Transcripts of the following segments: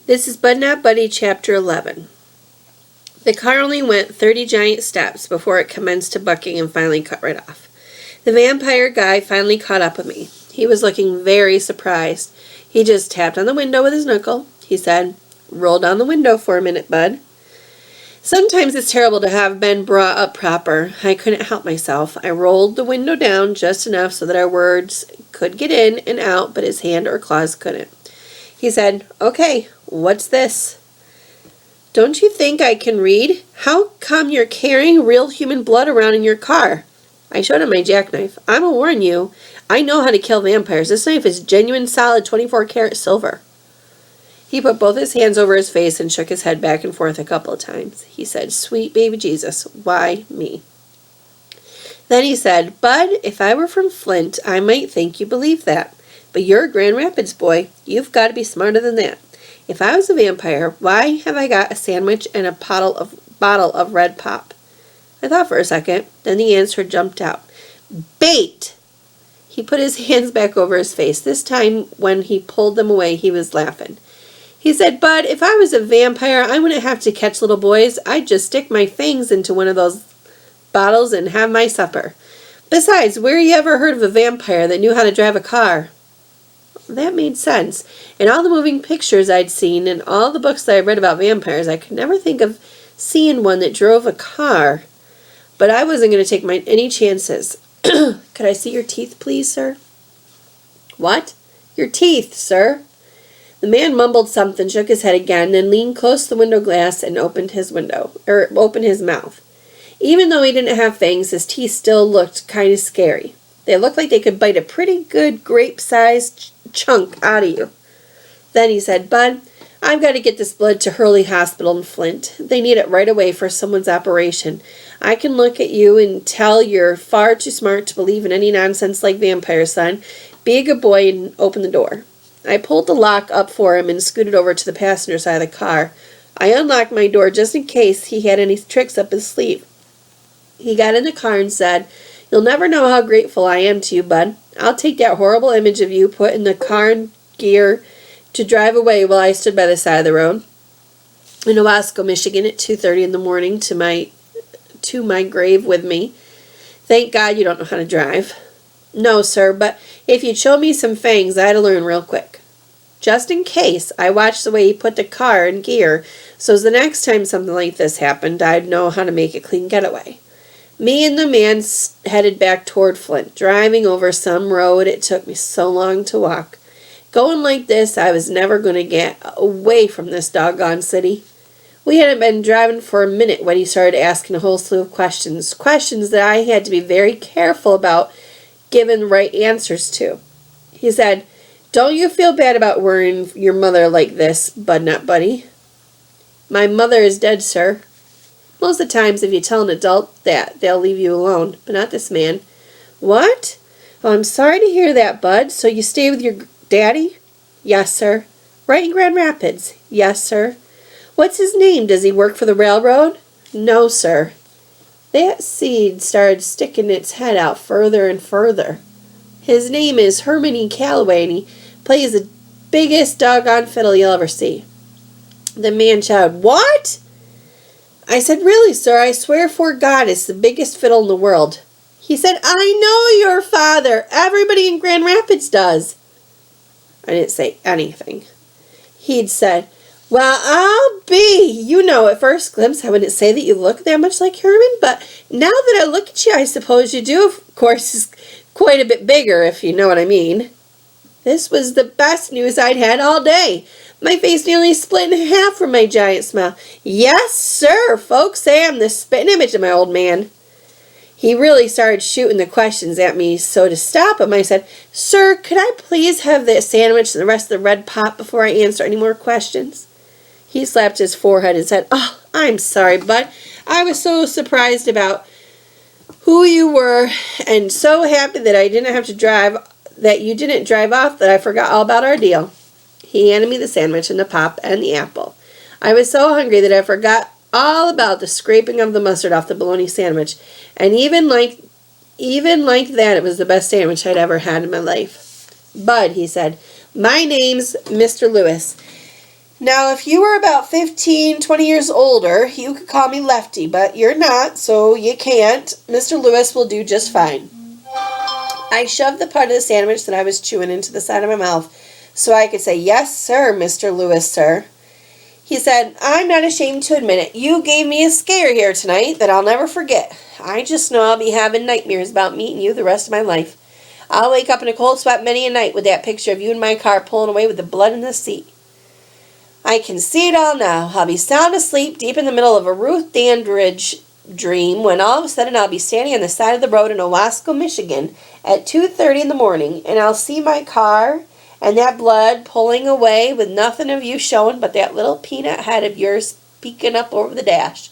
This is Bud Not Buddy, Chapter 11. The car only went 30 giant steps before it commenced to bucking and finally cut right off. The vampire guy finally caught up with me. He was looking very surprised. He just tapped on the window with his knuckle. He said, "Roll down the window for a minute, Bud." Sometimes it's terrible to have been brought up proper. I couldn't help myself. I rolled the window down just enough so that our words could get in and out, but his hand or claws couldn't. He said, "Okay, what's this?" "Don't you think I can read? How come you're carrying real human blood around in your car?" I showed him my jackknife. "I'm gonna warn you, I know how to kill vampires. This knife is genuine solid 24-karat silver." He put both his hands over his face and shook his head back and forth a couple of times. He said, "Sweet baby Jesus, why me?" Then he said, "Bud, if I were from Flint, I might think you believe that. But you're a Grand Rapids boy. You've got to be smarter than that. If I was a vampire, why have I got a sandwich and a bottle of red pop?" I thought for a second. Then the answer jumped out. "Bait!" He put his hands back over his face. This time, when he pulled them away, he was laughing. He said, "Bud, if I was a vampire, I wouldn't have to catch little boys. I'd just stick my fangs into one of those bottles and have my supper. Besides, where you ever heard of a vampire that knew how to drive a car?" That made sense. In all the moving pictures I'd seen and all the books that I read about vampires, I could never think of seeing one that drove a car. But I wasn't going to take any chances. "Could I see your teeth, please, sir?" "What?" "Your teeth, sir." The man mumbled something, shook his head again, then leaned close to the window glass and opened his mouth. Even though he didn't have fangs, his teeth still looked kind of scary. They looked like they could bite a pretty good grape-sized chunk out of you. Then he said, "Bud, I've got to get this blood to Hurley Hospital in Flint. They need it right away for someone's operation. I can look at you and tell you're far too smart to believe in any nonsense like vampires, son. Be a good boy and open the door." I pulled the lock up for him and scooted over to the passenger side of the car. I unlocked my door just in case he had any tricks up his sleeve. He got in the car and said, "You'll never know how grateful I am to you, Bud. I'll take that horrible image of you put in the car in gear to drive away while I stood by the side of the road in Owasco, Michigan at 2:30 in the morning to my grave with me. Thank God you don't know how to drive." "No, sir, but if you'd show me some fangs, I'd learn real quick." Just in case, I watched the way he put the car in gear, so the next time something like this happened, I'd know how to make a clean getaway. Me and the man headed back toward Flint, driving over some road it took me so long to walk. Going like this, I was never going to get away from this doggone city. We hadn't been driving for a minute when he started asking a whole slew of questions that I had to be very careful about giving the right answers to. He said, "Don't you feel bad about worrying your mother like this, Bud Not Buddy?" "My mother is dead, sir." "Most of the times if you tell an adult that, they'll leave you alone, but not this man." "What? Oh, I'm sorry to hear that, Bud. So you stay with your daddy?" "Yes, sir." "Right in Grand Rapids?" "Yes, sir." "What's his name? Does he work for the railroad?" "No, sir." That seed started sticking its head out further and further. "His name is Herman E. Calloway, and he plays the biggest doggone fiddle you'll ever see." The man shouted, "What?" I said, "Really, sir, I swear for God it's the biggest fiddle in the world." He said, "I know your father. Everybody in Grand Rapids does." I didn't say anything. He'd said, "Well, I'll be. You know, at first glimpse, I wouldn't say that you look that much like Herman, but now that I look at you, I suppose you do. Of course, he's quite a bit bigger, if you know what I mean." This was the best news I'd had all day. My face nearly split in half from my giant smile. "Yes, sir. Folks say I'm the spitting image of my old man." He really started shooting the questions at me, so to stop him, I said, "Sir, could I please have the sandwich and the rest of the red pop before I answer any more questions?" He slapped his forehead and said, "Oh, I'm sorry, Bud. I was so surprised about who you were and so happy that you didn't drive off that I forgot all about our deal." He handed me the sandwich and the pop and the apple. I was so hungry that I forgot all about the scraping of the mustard off the bologna sandwich, and even like that, it was the best sandwich I'd ever had in my life. "Bud," he said, "my name's Mr. Lewis, Now, if you were about 15, 20 years older, you could call me Lefty, but you're not, so you can't. Mr. Lewis will do just fine. I shoved the part of the sandwich that I was chewing into the side of my mouth so I could say, "Yes, sir, Mr. Lewis, sir." He said, "I'm not ashamed to admit it. You gave me a scare here tonight that I'll never forget. I just know I'll be having nightmares about meeting you the rest of my life. I'll wake up in a cold sweat many a night with that picture of you in my car pulling away with the blood in the seat. I can see it all now. I'll be sound asleep deep in the middle of a Ruth Dandridge dream when all of a sudden I'll be standing on the side of the road in Owasco, Michigan at 2:30 in the morning, and I'll see my car and that blood pulling away with nothing of you showing but that little peanut head of yours peeking up over the dash."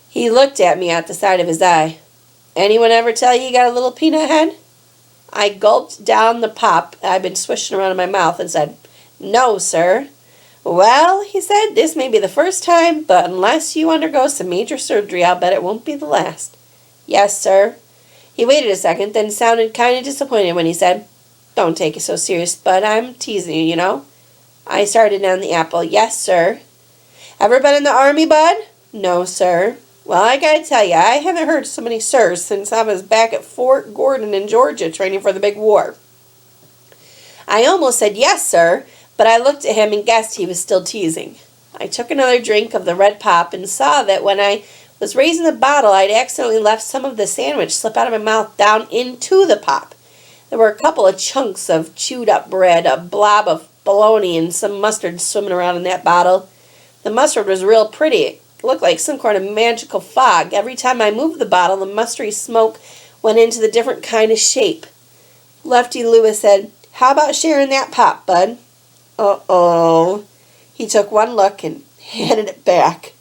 He looked at me out the side of his eye. "Anyone ever tell you got a little peanut head?" I gulped down the pop I'd been swishing around in my mouth and said, "No, sir." "Well," he said, "this may be the first time, but unless you undergo some major surgery, I'll bet it won't be the last." "Yes, sir." He waited a second, then sounded kind of disappointed when he said, "Don't take it so serious, Bud. I'm teasing you, you know." I started down the apple. "Yes, sir." "Ever been in the army, Bud?" "No, sir." "Well, I gotta tell you, I haven't heard so many sirs since I was back at Fort Gordon in Georgia training for the big war." I almost said, "Yes, sir," but I looked at him and guessed he was still teasing. I took another drink of the red pop and saw that when I was raising the bottle, I'd accidentally left some of the sandwich slip out of my mouth down into the pop. There were a couple of chunks of chewed up bread, a blob of bologna, and some mustard swimming around in that bottle. The mustard was real pretty. It looked like some kind of magical fog. Every time I moved the bottle, the mustardy smoke went into the different kind of shape. Lefty Lewis said, "How about sharing that pop, Bud?" "Uh-oh." He took one look and handed it back.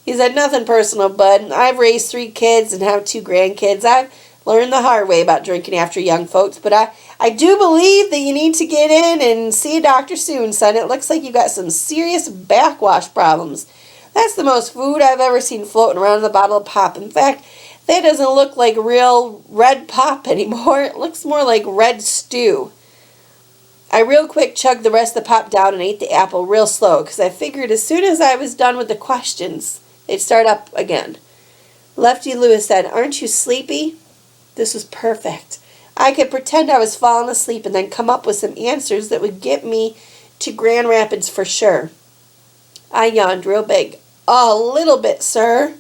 He said, "Nothing personal, Bud. I've raised 3 kids and have 2 grandkids. I've learned the hard way about drinking after young folks, but I do believe that you need to get in and see a doctor soon, son. It looks like you got some serious backwash problems. That's the most food I've ever seen floating around in the bottle of pop. In fact, that doesn't look like real red pop anymore. It looks more like red stew." I real quick chugged the rest of the pop down and ate the apple real slow because I figured as soon as I was done with the questions, they'd start up again. Lefty Lewis said, "Aren't you sleepy?" This was perfect. I could pretend I was falling asleep and then come up with some answers that would get me to Grand Rapids for sure. I yawned real big. "A little bit, sir."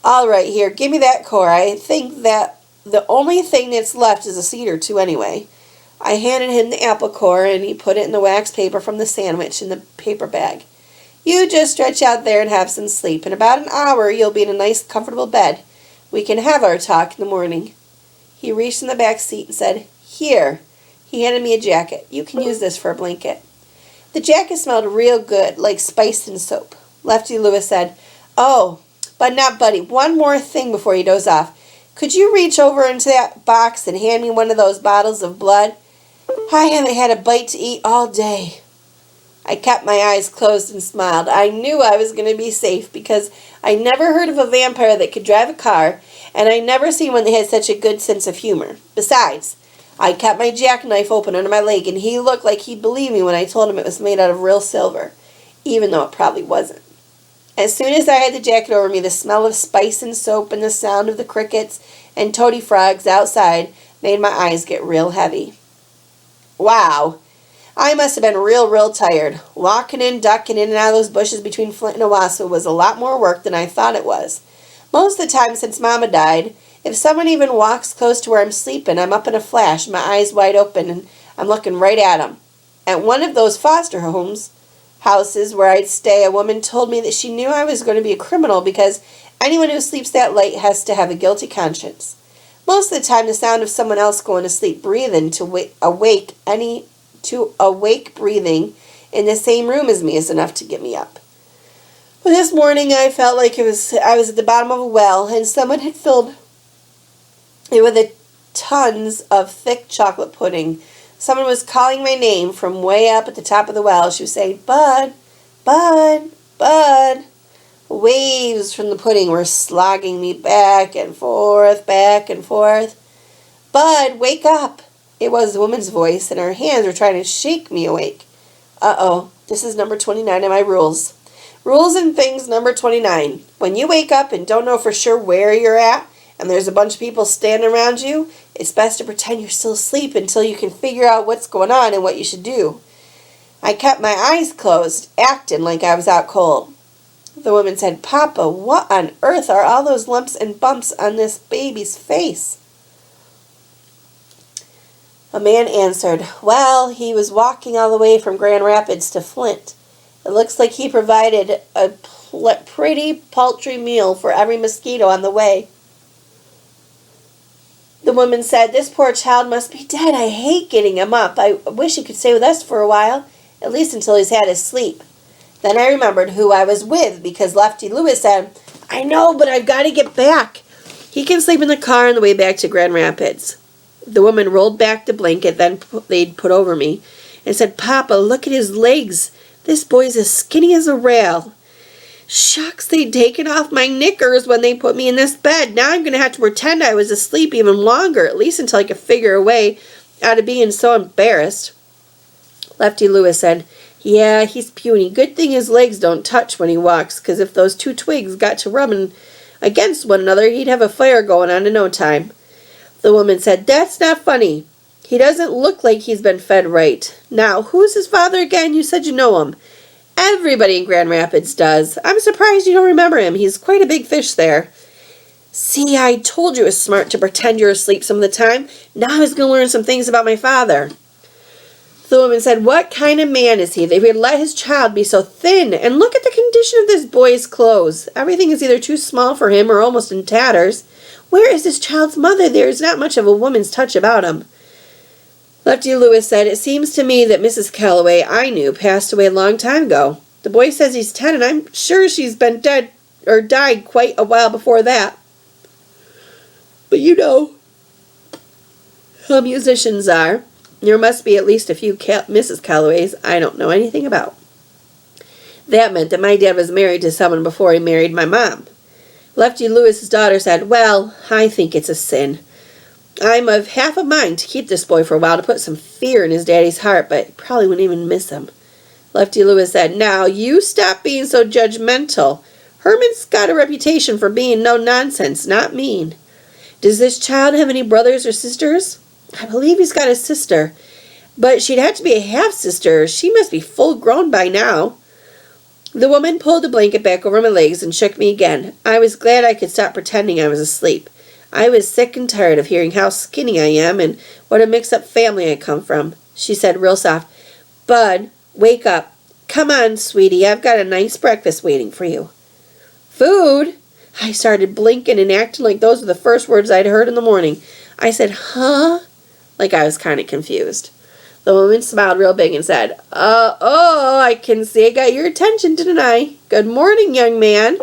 "All right, here, give me that core. I think that the only thing that's left is a seed or two anyway." I handed him the apple core, and he put it in the wax paper from the sandwich in the paper bag. "You just stretch out there and have some sleep. In about an hour, you'll be in a nice, comfortable bed. We can have our talk in the morning." He reached in the back seat and said, "Here." He handed me a jacket. "You can use this for a blanket." The jacket smelled real good, like spice and soap. Lefty Lewis said, "Oh, but not Buddy. One more thing before you doze off. Could you reach over into that box and hand me one of those bottles of blood? I haven't had a bite to eat all day." I kept my eyes closed and smiled. I knew I was going to be safe because I never heard of a vampire that could drive a car, and I never seen one that had such a good sense of humor. Besides, I kept my jackknife open under my leg, and he looked like he'd believe me when I told him it was made out of real silver, even though it probably wasn't. As soon as I had the jacket over me, the smell of spice and soap and the sound of the crickets and toady frogs outside made my eyes get real heavy. Wow, I must have been real tired. Walking in, ducking in and out of those bushes between Flint and Owasso was a lot more work than I thought it was. Most of the time since Mama died, if someone even walks close to where I'm sleeping, I'm up in a flash, my eyes wide open, and I'm looking right at them. At one of those foster houses where I'd stay, a woman told me that she knew I was going to be a criminal because anyone who sleeps that late has to have a guilty conscience. Most of the time, the sound of someone else going to sleep breathing to awake breathing in the same room as me is enough to get me up. But this morning, I felt like I was at the bottom of a well, and someone had filled it with tons of thick chocolate pudding. Someone was calling my name from way up at the top of the well. She was saying, "Bud, Bud, Bud." Waves from the pudding were slogging me back and forth, back and forth. "Bud, wake up." It was the woman's voice, and her hands were trying to shake me awake. Uh-oh, This is number 29 of my rules. Rules and things number 29. When you wake up and don't know for sure where you're at, and there's a bunch of people standing around you, it's best to pretend you're still asleep until you can figure out what's going on and what you should do. I kept my eyes closed, acting like I was out cold. The woman said, Papa, what on earth are all those lumps and bumps on this baby's face? A man answered, well, he was walking all the way from Grand Rapids to Flint. It looks like he provided a pretty paltry meal for every mosquito on the way. The woman said, this poor child must be dead. I hate getting him up. I wish he could stay with us for a while, at least until he's had his sleep. Then I remembered who I was with because Lefty Lewis said, I know, but I've got to get back. He can sleep in the car on the way back to Grand Rapids. The woman rolled back the blanket they'd put over me and said, Papa, look at his legs. This boy's as skinny as a rail. Shucks, they'd taken off my knickers when they put me in this bed. Now I'm going to have to pretend I was asleep even longer, at least until I could figure a way out of being so embarrassed. Lefty Lewis said, yeah, he's puny. Good thing his legs don't touch when he walks, because if those two twigs got to rubbing against one another, he'd have a fire going on in no time. The woman said, that's not funny. He doesn't look like he's been fed right. Now, who's his father again? You said you know him. Everybody in Grand Rapids does. I'm surprised you don't remember him. He's quite a big fish there. See, I told you it was smart to pretend you're asleep some of the time. Now I was going to learn some things about my father. The woman said, what kind of man is he that he would let his child be so thin? And look at the condition of this boy's clothes. Everything is either too small for him or almost in tatters. Where is this child's mother? There is not much of a woman's touch about him. Lefty Lewis said, it seems to me that Mrs. Calloway I knew passed away a long time ago. The boy says he's 10, and I'm sure she's been dead or died quite a while before that. But you know how musicians are. There must be at least a few Mrs. Calloways I don't know anything about. That meant that my dad was married to someone before he married my mom. Lefty Lewis's daughter said, well, I think it's a sin. I'm of half a mind to keep this boy for a while to put some fear in his daddy's heart, but probably wouldn't even miss him. Lefty Lewis said, now you stop being so judgmental. Herman's got a reputation for being no nonsense, not mean. Does this child have any brothers or sisters? I believe he's got a sister, but she'd have to be a half-sister. She must be full-grown by now. The woman pulled the blanket back over my legs and shook me again. I was glad I could stop pretending I was asleep. I was sick and tired of hearing how skinny I am and what a mixed-up family I come from. She said real soft, Bud, wake up. Come on, sweetie, I've got a nice breakfast waiting for you. Food? I started blinking and acting like those were the first words I'd heard in the morning. I said, huh? Like I was kind of confused. The woman smiled real big and said, I can see I got your attention, didn't I? Good morning, young man.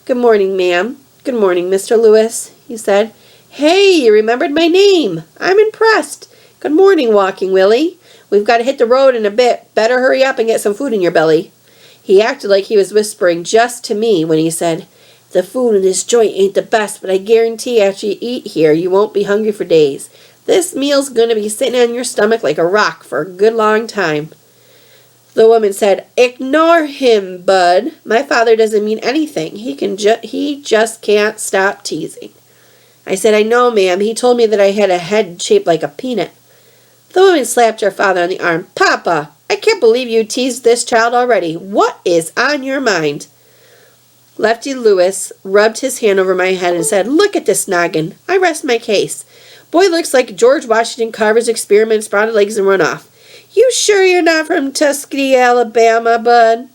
Good morning, ma'am. Good morning, Mr. Lewis, he said. Hey, you remembered my name. I'm impressed. Good morning, Walking Willie. We've got to hit the road in a bit. Better hurry up and get some food in your belly. He acted like he was whispering just to me when he said, the food in this joint ain't the best, but I guarantee after you eat here, you won't be hungry for days. This meal's going to be sitting on your stomach like a rock for a good long time. The woman said, ignore him, Bud. My father doesn't mean anything. He just can't stop teasing. I said, I know, ma'am. He told me that I had a head shaped like a peanut. The woman slapped her father on the arm. Papa, I can't believe you teased this child already. What is on your mind? Lefty Lewis rubbed his hand over my head and said, look at this noggin. I rest my case. Boy looks like George Washington Carver's experiment, sprouted legs and run off. You sure you're not from Tuskegee, Alabama, Bud?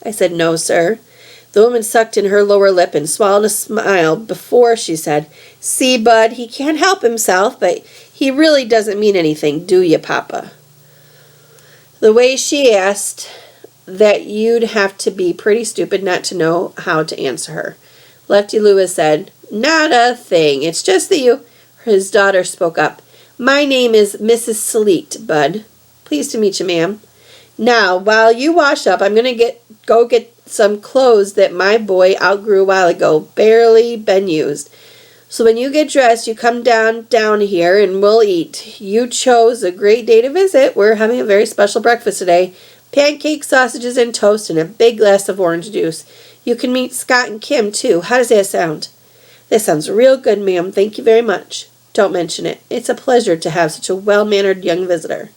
I said, no, sir. The woman sucked in her lower lip and swallowed a smile before she said, see, Bud, he can't help himself, but he really doesn't mean anything, do you, Papa? The way she asked that you'd have to be pretty stupid not to know how to answer her. Lefty Lewis said, not a thing. It's just that you... His daughter spoke up. My name is Mrs. Sleets, Bud. Pleased to meet you, ma'am. Now, while you wash up, I'm going to go get some clothes that my boy outgrew a while ago, barely been used. So when you get dressed, you come down here and we'll eat. You chose a great day to visit. We're having a very special breakfast today. Pancakes, sausages, and toast, and a big glass of orange juice. You can meet Scott and Kim, too. How does that sound?" "That sounds real good, ma'am. Thank you very much." "Don't mention it. It's a pleasure to have such a well-mannered young visitor."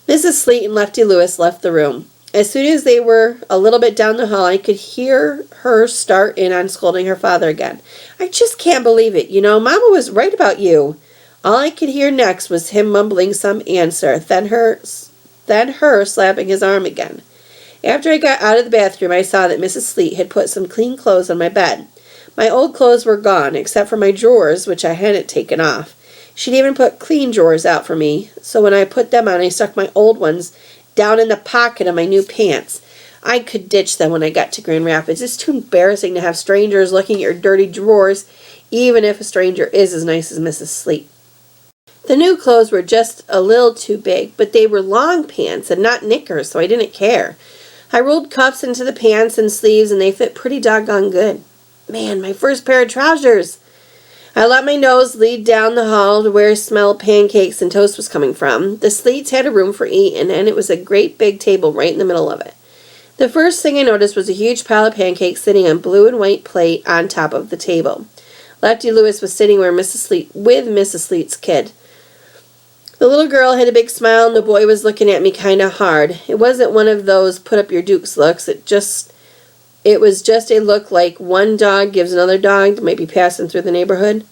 Mrs. Sleet and Lefty Lewis left the room. As soon as they were a little bit down the hall, I could hear her start in on scolding her father again. "I just can't believe it. You know, Mama was right about you." All I could hear next was him mumbling some answer, then her slapping his arm again. After I got out of the bathroom, I saw that Mrs. Sleet had put some clean clothes on my bed. My old clothes were gone, except for my drawers, which I hadn't taken off. She'd even put clean drawers out for me, so when I put them on, I stuck my old ones down in the pocket of my new pants. I could ditch them when I got to Grand Rapids. It's too embarrassing to have strangers looking at your dirty drawers, even if a stranger is as nice as Mrs. Sleet. The new clothes were just a little too big, but they were long pants and not knickers, so I didn't care. I rolled cuffs into the pants and sleeves, and they fit pretty doggone good. Man, my first pair of trousers! I let my nose lead down the hall to where smell pancakes and toast was coming from. The Sleets had a room for eating, and it was a great big table right in the middle of it. The first thing I noticed was a huge pile of pancakes sitting on blue and white plate on top of the table. Lefty Lewis was sitting with Mrs. Sleet's kid. The little girl had a big smile, and the boy was looking at me kind of hard. It wasn't one of those put-up-your-dukes looks. It was just a look like one dog gives another dog that might be passing through the neighborhood.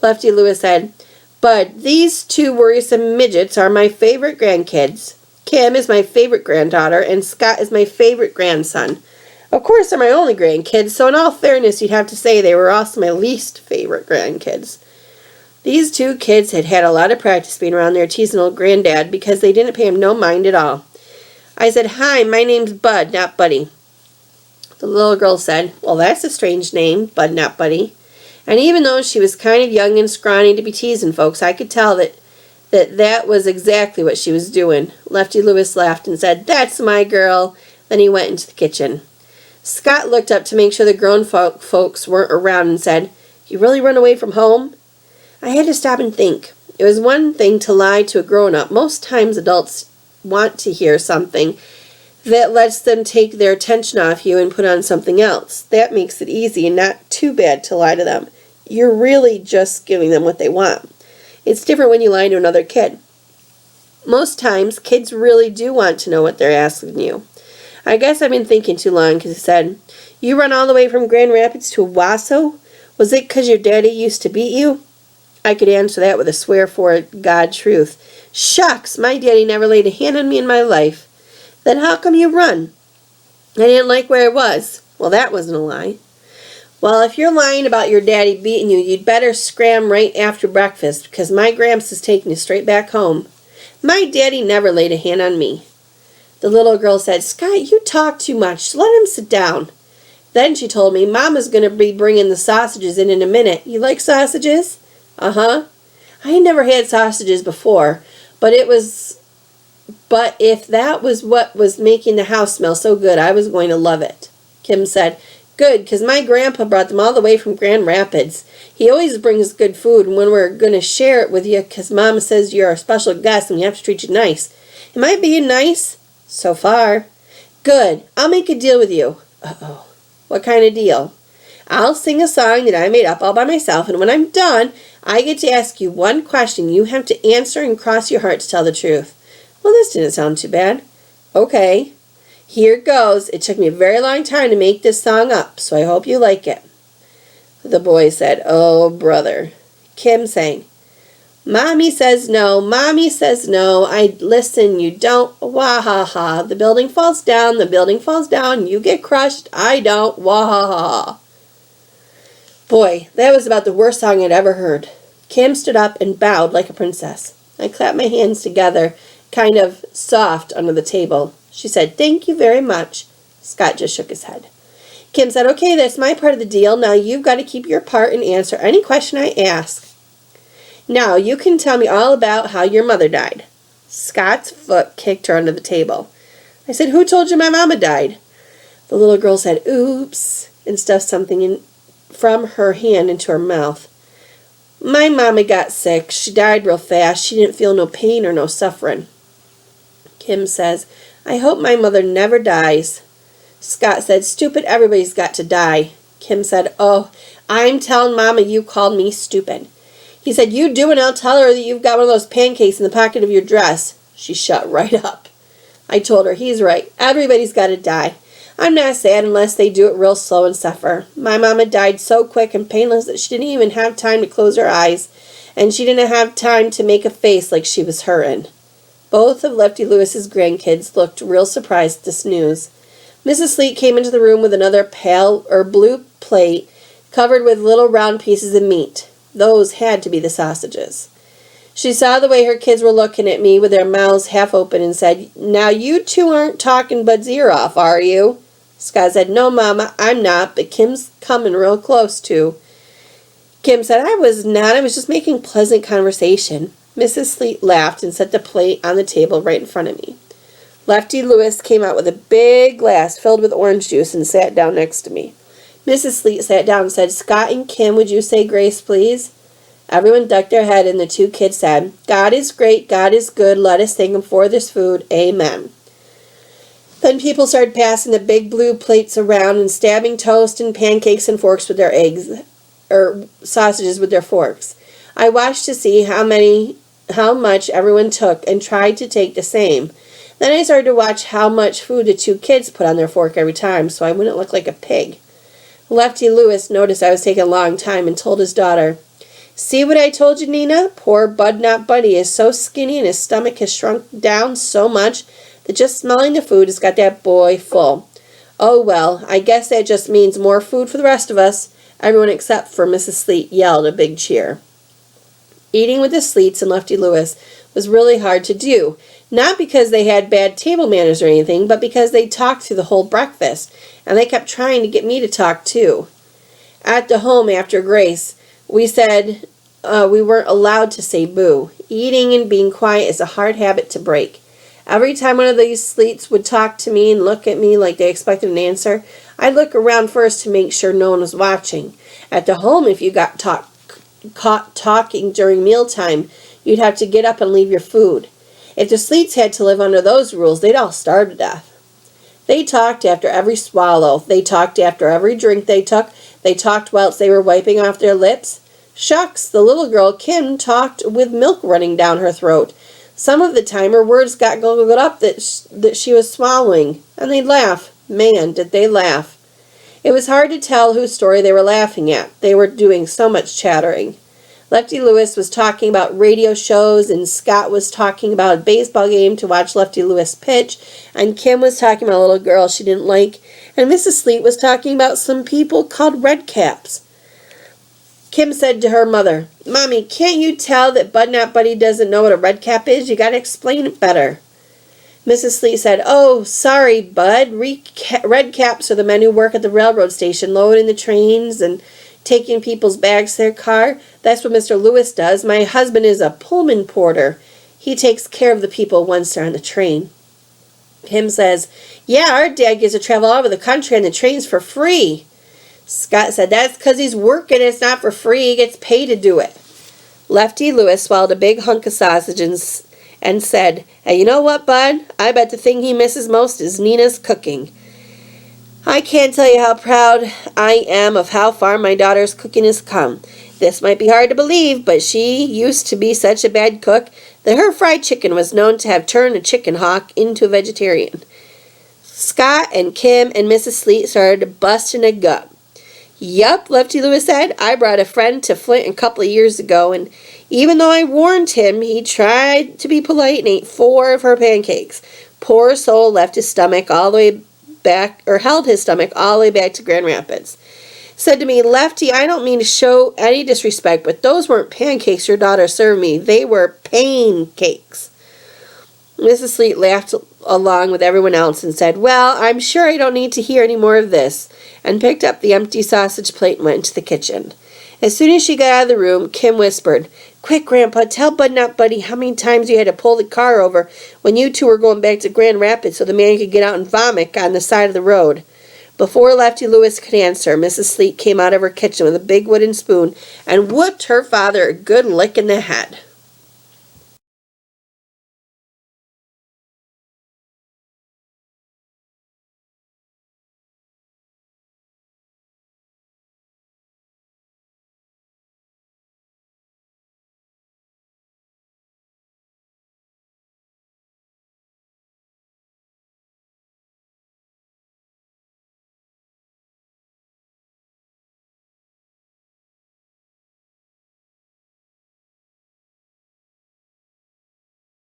Lefty Lewis said, "Bud, these two worrisome midgets are my favorite grandkids. Kim is my favorite granddaughter, and Scott is my favorite grandson. Of course, they're my only grandkids, so in all fairness, you'd have to say they were also my least favorite grandkids." These two kids had had a lot of practice being around their teasing old granddad because they didn't pay him no mind at all. I said, "Hi, my name's Bud, not Buddy." The little girl said, "Well, that's a strange name, Bud, not Buddy." And even though she was kind of young and scrawny to be teasing folks, I could tell that was exactly what she was doing. Lefty Lewis laughed and said, "That's my girl." Then he went into the kitchen. Scott looked up to make sure the grown folks weren't around and said, "You really run away from home?" I had to stop and think. It was one thing to lie to a grown-up. Most times adults want to hear something that lets them take their attention off you and put on something else. That makes it easy and not too bad to lie to them. You're really just giving them what they want. It's different when you lie to another kid. Most times, kids really do want to know what they're asking you. I guess I've been thinking too long because he said, "You run all the way from Grand Rapids to Owasso? Was it because your daddy used to beat you?" I could answer that with a swear for God truth. "Shucks, my daddy never laid a hand on me in my life." "Then how come you run?" "I didn't like where I was." Well, that wasn't a lie. "Well, if you're lying about your daddy beating you, you'd better scram right after breakfast, because my Gramps is taking you straight back home." "My daddy never laid a hand on me." The little girl said, "Scott, you talk too much. Let him sit down." Then she told me, "Mama's going to be bringing the sausages in a minute. You like sausages?" "Uh-huh." I had never had sausages before, but if that was what was making the house smell so good, I was going to love it. Kim said, "Good, because my grandpa brought them all the way from Grand Rapids. He always brings good food, and when we're going to share it with you, because Mama says you're a special guest and we have to treat you nice." "Am I being nice?" "So far." "Good. I'll make a deal with you." Uh-oh. "What kind of deal?" "I'll sing a song that I made up all by myself, and when I'm done, I get to ask you one question. You have to answer and cross your heart to tell the truth." Well, this didn't sound too bad. "Okay. Here goes. It took me a very long time to make this song up, so I hope you like it." The boy said, "Oh, brother." Kim sang, "Mommy says no, Mommy says no. I listen, you don't. Wah ha ha. The building falls down, the building falls down. You get crushed, I don't. Wah ha ha." Boy, that was about the worst song I'd ever heard. Kim stood up and bowed like a princess. I clapped my hands together, kind of soft under the table. She said, "Thank you very much." Scott just shook his head. Kim said, "Okay, that's my part of the deal. Now you've got to keep your part and answer any question I ask. Now you can tell me all about how your mother died." Scott's foot kicked her under the table. I said, "Who told you my mama died?" The little girl said, "Oops," and stuffed something from her hand into her mouth. "My mama got sick. She died real fast. She didn't feel no pain or no suffering." Kim says, I hope my mother never dies. Scott said, stupid, everybody's got to die. Kim said, oh, I'm telling Mama you called me stupid. He said, you do, and I'll tell her that you've got one of those pancakes in the pocket of your dress. She shut right up. I told her, he's right. Everybody's got to die. I'm not sad unless they do it real slow and suffer. My mama died so quick and painless that she didn't even have time to close her eyes, and she didn't have time to make a face like she was hurting. Both of Lefty Lewis's grandkids looked real surprised at this news. Mrs. Sleet came into the room with another pale or blue plate covered with little round pieces of meat. Those had to be the sausages. She saw the way her kids were looking at me with their mouths half open and said, now you two aren't talking Bud's ear off, are you? Scott said, no, Mama, I'm not, but Kim's coming real close to. Kim said, I was not. I was just making pleasant conversation. Mrs. Sleet laughed and set the plate on the table right in front of me. Lefty Lewis came out with a big glass filled with orange juice and sat down next to me. Mrs. Sleet sat down and said, Scott and Kim, would you say grace, please? Everyone ducked their head, and the two kids said, God is great, God is good, let us thank him for this food, amen. Then people started passing the big blue plates around and stabbing toast and pancakes and forks with their sausages with their forks. I watched to see how much everyone took and tried to take the same. Then I started to watch how much food the two kids put on their fork every time, so I wouldn't look like a pig. Lefty Lewis noticed I was taking a long time and told his daughter, see what I told you, Nina? Poor Bud Not Buddy is so skinny and his stomach has shrunk down so much that just smelling the food has got that boy full. Oh well, I guess that just means more food for the rest of us. Everyone except for Mrs. Sleet yelled a big cheer. Eating with the Sleets and Lefty Lewis was really hard to do, not because they had bad table manners or anything, but because they talked through the whole breakfast, and they kept trying to get me to talk too. At the home after Grace, we said we weren't allowed to say boo. Eating and being quiet is a hard habit to break. Every time one of these Sleets would talk to me and look at me like they expected an answer, I'd look around first to make sure no one was watching. At the home, if you got caught talking during mealtime, you'd have to get up and leave your food. If the Sleets had to live under those rules, they'd all starve to death. They talked after every swallow. They talked after every drink they took. They talked whilst they were wiping off their lips. Shucks, the little girl, Kim, talked with milk running down her throat. Some of the time her words got gurgled up that she was swallowing, and they'd laugh. Man, did they laugh. It was hard to tell whose story they were laughing at. They were doing so much chattering. Lefty Lewis was talking about radio shows, and Scott was talking about a baseball game to watch Lefty Lewis pitch, and Kim was talking about a little girl she didn't like, and Mrs. Sleet was talking about some people called redcaps. Kim said to her mother, Mommy, can't you tell that Bud Not Buddy doesn't know what a redcap is? You got to explain it better. Mrs. Sleet said, oh, sorry, Bud. Redcaps are the men who work at the railroad station, loading the trains and taking people's bags to their car. That's what Mr. Lewis does. My husband is a Pullman porter. He takes care of the people once they're on the train. Kim says, yeah, our dad gets to travel all over the country on the trains for free. Scott said, that's because he's working. It's not for free. He gets paid to do it. Lefty Lewis swallowed a big hunk of sausage and said, hey, you know what, Bud? I bet the thing he misses most is Nina's cooking. I can't tell you how proud I am of how far my daughter's cooking has come. This might be hard to believe, but she used to be such a bad cook that her fried chicken was known to have turned a chicken hawk into a vegetarian. Scott and Kim and Mrs. Sleet started busting a gut. Yup, Lefty Lewis said. I brought a friend to Flint a couple of years ago, and even though I warned him, he tried to be polite and ate 4 of her pancakes. Poor soul left his stomach all the way back, or held his stomach all the way back to Grand Rapids. Said to me, Lefty, I don't mean to show any disrespect, but those weren't pancakes your daughter served me. They were pain cakes. Mrs. Sleet laughed along with everyone else and said, well, I'm sure I don't need to hear any more of this, and picked up the empty sausage plate and went into the kitchen. As soon as she got out of the room, Kim whispered, quick, Grandpa, tell Bud Not Buddy how many times you had to pull the car over when you two were going back to Grand Rapids so the man could get out and vomit on the side of the road. Before Lefty Lewis could answer, Mrs. Sleet came out of her kitchen with a big wooden spoon and whooped her father a good lick in the head.